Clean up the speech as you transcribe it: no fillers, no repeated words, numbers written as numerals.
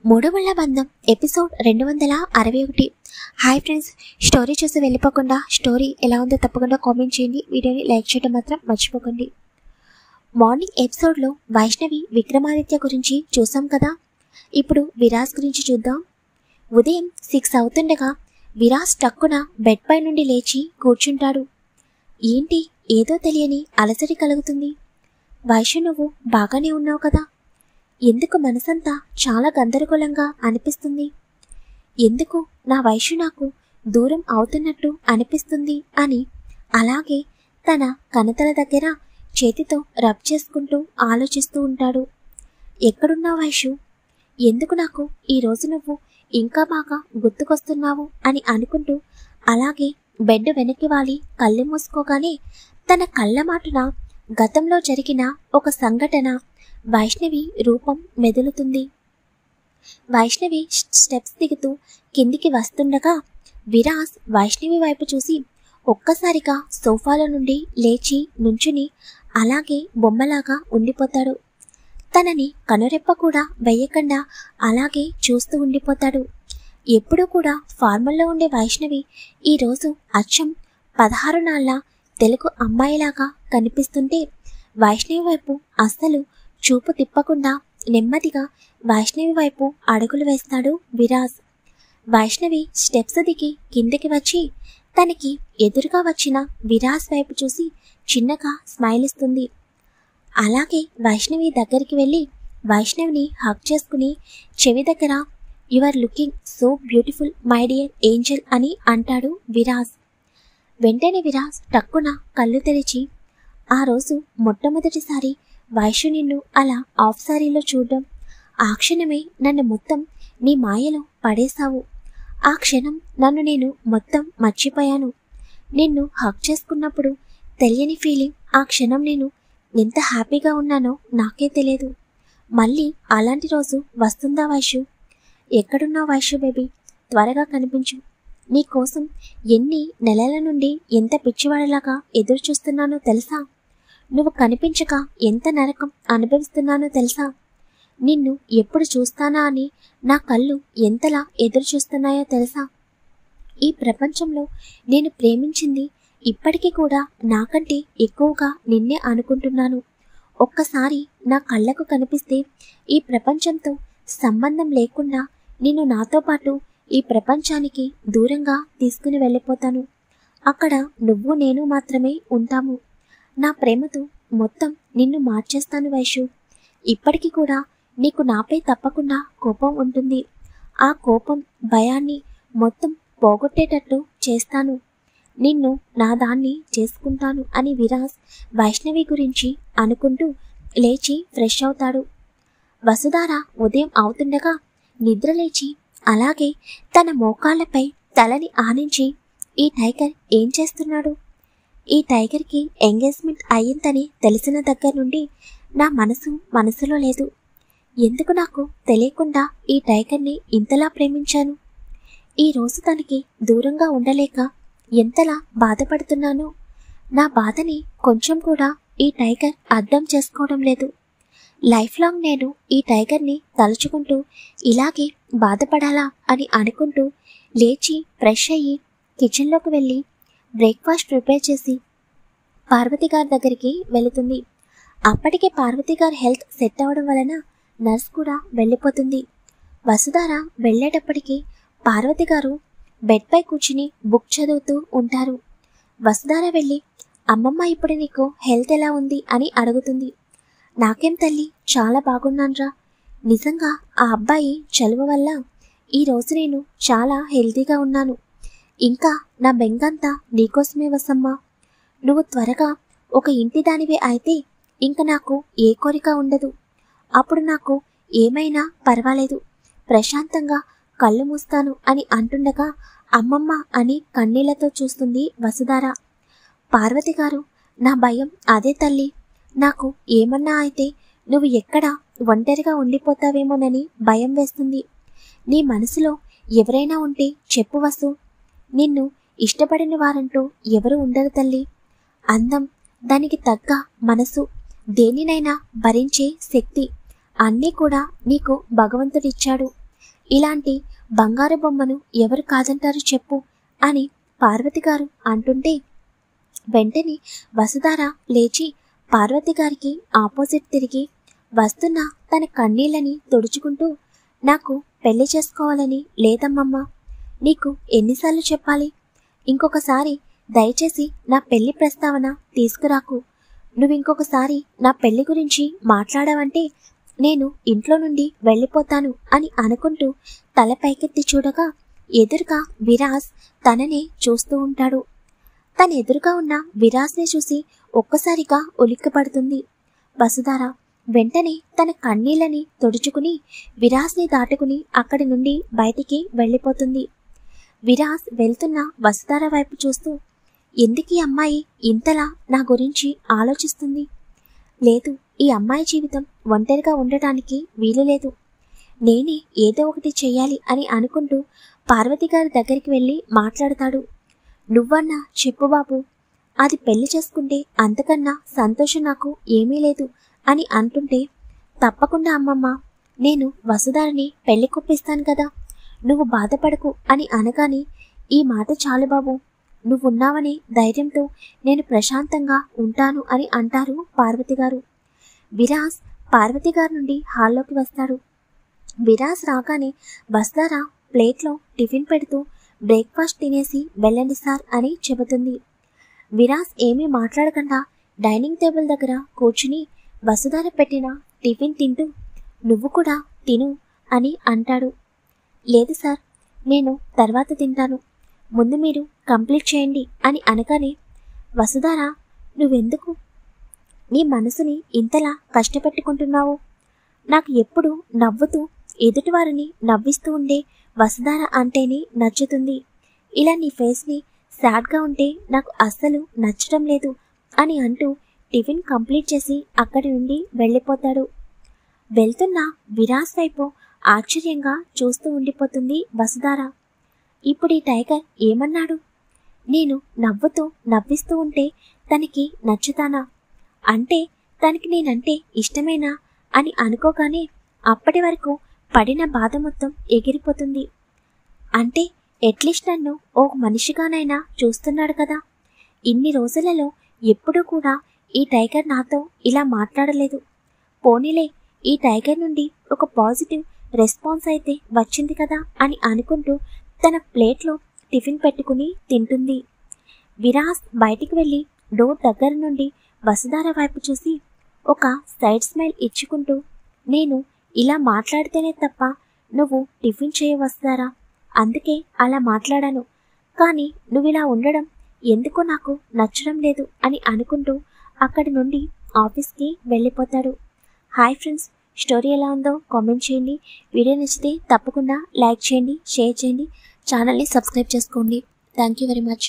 మూడవళ్ళ బంధం episode 261. Hi friends, story చూసి వెళ్ళిపోకుండా స్టోరీ ఎలా ఉందో తప్పకుండా కామెంట్ చేయండి. వీడియోని లైక్ చేయడం మాత్రం మర్చిపోకండి. మార్నింగ్ ఎపిసోడ్లో వైష్ణవి విక్రమాదిత్య గురించి చూసాం కదా. ఇప్పుడు విరాజ్ గురించి చూద్దాం. ఉదయం 6 అవుతుండగా విరాజ్ టక్కున బెడ్ పై నుండి లేచి కూర్చుంటాడు. ఏంటి, ఏదో తెలియని అలసడి కలుగుతుంది. వైషు, నువ్వు బాగానే ఉన్నావు కదా? ఎందుకు మనసంతా చాలా గందరగోళంగా అనిపిస్తుంది? ఎందుకు నా వైషు నాకు దూరం అవుతున్నట్టు అనిపిస్తుంది అని అలాగే తన కణతల దగ్గర చేతితో రబ్ చేసుకుంటూ ఆలోచిస్తూ ఉంటాడు. ఎక్కడున్నా వైషు? ఎందుకు నాకు ఈరోజు నువ్వు ఇంకా బాగా గుర్తుకొస్తున్నావు అని అనుకుంటూ అలాగే బెడ్ వెనక్కి వాలి కళ్ళు మూసుకోగానే తన కళ్ళ మాటున గతంలో జరిగిన ఒక సంఘటన వైష్ణవి రూపం మెదులుతుంది. వైష్ణవి స్టెప్స్ దిగుతూ కిందికి వస్తుండగా విరాజ్ వైష్ణవి వైపు చూసి ఒక్కసారిగా సోఫాలో నుండి లేచి నుంచుని అలాగే బొమ్మలాగా ఉండిపోతాడు. తనని కనురెప్ప కూడా వెయ్యకుండా అలాగే చూస్తూ ఉండిపోతాడు. ఎప్పుడూ కూడా ఫార్మల్లో ఉండే వైష్ణవి ఈరోజు అచ్చం 16 నాళ్ళ తెలుగు అమ్మాయిలాగా కనిపిస్తుంటే వైష్ణవి వైపు అస్సలు చూపు తిప్పకుండా నెమ్మదిగా వైష్ణవి వైపు అడుగులు వేస్తాడు విరాజ్. వైష్ణవి స్టెప్స్ దిగి కిందకి వచ్చి తనకి ఎదురుగా వచ్చిన విరాజ్ వైపు చూసి చిన్నగా స్మైల్ ఇస్తుంది. అలాగే వైష్ణవి దగ్గరికి వెళ్ళి వైష్ణవిని హగ్ చేసుకుని చెవి దగ్గర "you are looking so beautiful my dear angel" అని అంటాడు విరాజ్. వెంటనే విరాజ్ టక్కున కళ్ళు తెరిచి ఆ రోజు మొట్టమొదటిసారి వైషు నిన్ను అలా ఆఫ్ సారీలో చూడడం, ఆ క్షణమే నన్ను మొత్తం నీ మాయలో పడేశావు. ఆ క్షణం నన్ను నేను మొత్తం మర్చిపోయాను. నిన్ను హక్ చేసుకున్నప్పుడు తెలియని ఫీలింగ్, ఆ క్షణం నేను ఎంత హ్యాపీగా ఉన్నానో నాకే తెలియదు. మళ్ళీ అలాంటి రోజు వస్తుందా వైషు? ఎక్కడున్నావు వైషు బేబీ? త్వరగా కనిపించు. నీ కోసం ఎన్ని నెలల నుండి ఎంత పిచ్చివాడలాగా ఎదురు చూస్తున్నానో తెలుసా? నువ్వు కనిపించక ఎంత నరకం అనుభవిస్తున్నానో తెలుసా? నిన్ను ఎప్పుడు చూస్తానా అని నా కళ్ళు ఎంతలా ఎదురు చూస్తున్నాయో తెలుసా? ఈ ప్రపంచంలో నేను ప్రేమించింది ఇప్పటికీ కూడా నాకంటే ఎక్కువగా నిన్నే అనుకుంటున్నాను. ఒక్కసారి నా కళ్ళకు కనిపిస్తే ఈ ప్రపంచంతో సంబంధం లేకుండా నిన్ను నాతో పాటు ఈ ప్రపంచానికి దూరంగా తీసుకుని వెళ్ళిపోతాను. అక్కడ నువ్వు నేను మాత్రమే ఉంటాము. నా ప్రేమతో మొత్తం నిన్ను మార్చేస్తాను వైషు. ఇప్పటికీ కూడా నీకు నాపై తప్పకుండా కోపం ఉంటుంది. ఆ కోపం భయాన్ని మొత్తం పోగొట్టేటట్టు చేస్తాను. నిన్ను నా దాన్ని చేసుకుంటాను అని విరాజ్ వైష్ణవి గురించి అనుకుంటూ లేచి ఫ్రెష్ అవుతాడు. వసుధార ఉదయం అవుతుండగా నిద్రలేచి అలాగే తన మోకాళ్లపై తలని ఆనించి ఈ టైగర్ ఏం చేస్తున్నాడు? ఈ టైగర్కి ఎంగేజ్మెంట్ అయ్యిందని తెలిసిన దగ్గర నుండి నా మనసులో లేదు. ఎందుకు నాకు తెలియకుండా ఈ టైగర్ని ఇంతలా ప్రేమించాను? ఈరోజు తనకి దూరంగా ఉండలేక ఎంతలా బాధపడుతున్నానో నా బాధని కొంచెం కూడా ఈ టైగర్ అర్థం చేసుకోవడం లేదు. లైఫ్ లాంగ్ నేను ఈ టైగర్ని తలుచుకుంటూ ఇలాగే బాధపడాలా అని అనుకుంటూ లేచి ఫ్రెష్ అయ్యి కిచెన్లోకి వెళ్ళి బ్రేక్ఫాస్ట్ ప్రిపేర్ చేసి పార్వతి గారి దగ్గరికి వెళుతుంది. అప్పటికే పార్వతి గారి హెల్త్ సెట్ అవడం వలన నర్స్ కూడా వెళ్ళిపోతుంది. వసుధార వెళ్ళేటప్పటికి పార్వతి గారు బెడ్ పై కూర్చుని బుక్ చదువుతూ ఉంటారు. వసుధార వెళ్ళి "అమ్మమ్మ, ఇప్పుడు నీకు హెల్త్ ఎలా ఉంది" అని అడుగుతుంది. "నాకేం తల్లి, చాలా బాగున్నాన్రా. నిజంగా ఆ అబ్బాయి చలువ వల్ల ఈరోజు నేను చాలా హెల్తీగా ఉన్నాను. ఇంకా నా బెంగంతా నీకోసమే వసమ్మా. నువ్వు త్వరగా ఒక ఇంటి దానివే అయితే ఇంక నాకు ఏ కోరిక ఉండదు. అప్పుడు నాకు ఏమైనా పర్వాలేదు, ప్రశాంతంగా కళ్ళు మూస్తాను" అని అంటుండగా "అమ్మమ్మ" అని కన్నీళ్లతో చూస్తుంది వసుధార. పార్వతి గారు "నా భయం అదే తల్లి. నాకు ఏమన్నా అయితే నువ్వు ఎక్కడ ఒంటరిగా ఉండిపోతావేమోనని భయం వేస్తుంది. నీ మనసులో ఎవరైనా ఉంటే చెప్పు వసు. నిన్ను ఇష్టపడిన వారంటూ ఎవరు ఉండరు తల్లి. అందం, దానికి తగ్గ మనసు, దేనినైనా భరించే శక్తి అన్నీ కూడా నీకు భగవంతుడిచ్చాడు. ఇలాంటి బంగారు బొమ్మను ఎవరు కాదంటారు చెప్పు అని పార్వతి గారు అంటుంటే వెంటనే వసుధార లేచి పార్వతి గారికి ఆపోజిట్ తిరిగి వస్తున్న తన కన్నీళ్ళని తుడుచుకుంటూ, నాకు పెళ్లి చేసుకోవాలని లేదమ్మమ్మ, నీకు ఎన్నిసార్లు చెప్పాలి? ఇంకొకసారి దయచేసి నా పెళ్లి ప్రస్తావన తీసుకురాకు. నువ్వింకొకసారి నా పెళ్లి గురించి మాట్లాడావంటే నేను ఇంట్లో నుండి వెళ్ళిపోతాను అని అనుకుంటూ తల పైకెత్తి చూడగా ఎదురుగా విరాజ్ తననే చూస్తూ ఉంటాడు. తన ఎదురుగా ఉన్న విరాజ్ని చూసి ఒక్కసారిగా ఉలిక్కిపడుతుంది వసుధార. వెంటనే తన కన్నీళ్ళని తుడుచుకుని విరాజ్ని దాటుకుని అక్కడి నుండి బయటికి వెళ్ళిపోతుంది. విరాజ్ వెళ్తున్న వసుధార వైపు చూస్తూ, ఎందుకు ఈ అమ్మాయి ఇంతలా నా గురించి ఆలోచిస్తుంది? లేదు, ఈ అమ్మాయి జీవితం ఒంటరిగా ఉండటానికి వీలు లేదు. నేనే ఏదో ఒకటి చెయ్యాలి అని అనుకుంటూ పార్వతి గారి దగ్గరికి వెళ్ళి మాట్లాడతాడు. నువ్వన్నా చెప్పు బాబు, అది పెళ్లి చేసుకుంటే అంతకన్నా సంతోషం నాకు ఏమీ లేదు అని అంటుంటే, తప్పకుండా అమ్మమ్మ, నేను వసుధారిని పెళ్లి కొప్పిస్తాను కదా, నువ్వు బాధపడకు అని అనగానే, ఈ మాట చాలు బాబు, నువ్వున్నావనే ధైర్యంతో నేను ప్రశాంతంగా ఉంటాను అని అంటారు పార్వతి గారు. విరాజ్ పార్వతి గారి నుండి హాల్లోకి వస్తాడు. విరాజ్ రాగానే వసుధార ప్లేట్లో టిఫిన్ పెడుతూ, బ్రేక్ఫాస్ట్ తినేసి వెళ్ళండి సార్ అని చెబుతుంది. విరాజ్ ఏమీ మాట్లాడకుండా డైనింగ్ టేబుల్ దగ్గర కూర్చుని వసుధార పెట్టిన టిఫిన్ తింటూ, నువ్వు కూడా తిను అని అంటాడు. లేదు సార్, నేను తర్వాత తింటాను, ముందు మీరు కంప్లీట్ చేయండి అని అనగానే, వసుధార, నువ్వెందుకు నీ మనసుని ఇంతలా కష్టపెట్టుకుంటున్నావు? నాకు ఎప్పుడు నవ్వుతూ ఎదుటివారిని నవ్విస్తూ ఉండే వసుధార అంటేనే నచ్చుతుంది. ఇలా నీ ఫేస్ని సాడ్గా ఉంటే నాకు అస్సలు నచ్చడం లేదు అని అంటూ టిఫిన్ కంప్లీట్ చేసి అక్కడి నుండి వెళ్ళిపోతాడు. వెళ్తున్న విరాజ్ వైపు ఆశ్చర్యంగా చూస్తూ ఉండిపోతుంది వసుధార. ఇప్పుడు ఈ టైగర్ ఏమన్నాడు? నేను నవ్వుతూ నవ్విస్తూ ఉంటే తనకి నచ్చుతానా? అంటే తనకి నేనంటే ఇష్టమేనా అని అనుకోగానే అప్పటి వరకు పడిన బాధ మొత్తం ఎగిరిపోతుంది. అంటే ఎట్లీస్ట్ నన్ను ఓ మనిషిగానైనా చూస్తున్నాడు కదా. ఇన్ని రోజులలో ఎప్పుడూ కూడా ఈ టైగర్ నాతో ఇలా మాట్లాడలేదు. పోనీలే, ఈ టైగర్ నుండి ఒక పాజిటివ్ రెస్పాన్స్ అయితే వచ్చింది కదా అని అనుకుంటూ తన ప్లేట్లో టిఫిన్ పెట్టుకుని తింటుంది. విరాజ్ బయటికి వెళ్ళి డోర్ దగ్గర నుండి వసుధార వైపు చూసి ఒక సైడ్ స్మైల్ ఇచ్చుకుంటూ, నేను ఇలా మాట్లాడితేనే తప్ప నువ్వు టిఫిన్ చేయవస్తారా, అందుకే అలా మాట్లాడాను, కానీ నువ్వు ఇలా ఉండడం ఎందుకో నాకు నచ్చడం లేదు అని అనుకుంటూ అక్కడి నుండి ఆఫీస్కి వెళ్ళిపోతాడు. హాయ్ ఫ్రెండ్స్, స్టోరీ ఎలా ఉందో కామెంట్ చేయండి. వీడియో నచ్చితే తప్పకుండా లైక్ చేయండి, షేర్ చేయండి, ఛానల్ని సబ్స్క్రైబ్ చేసుకోండి. Thank you very much.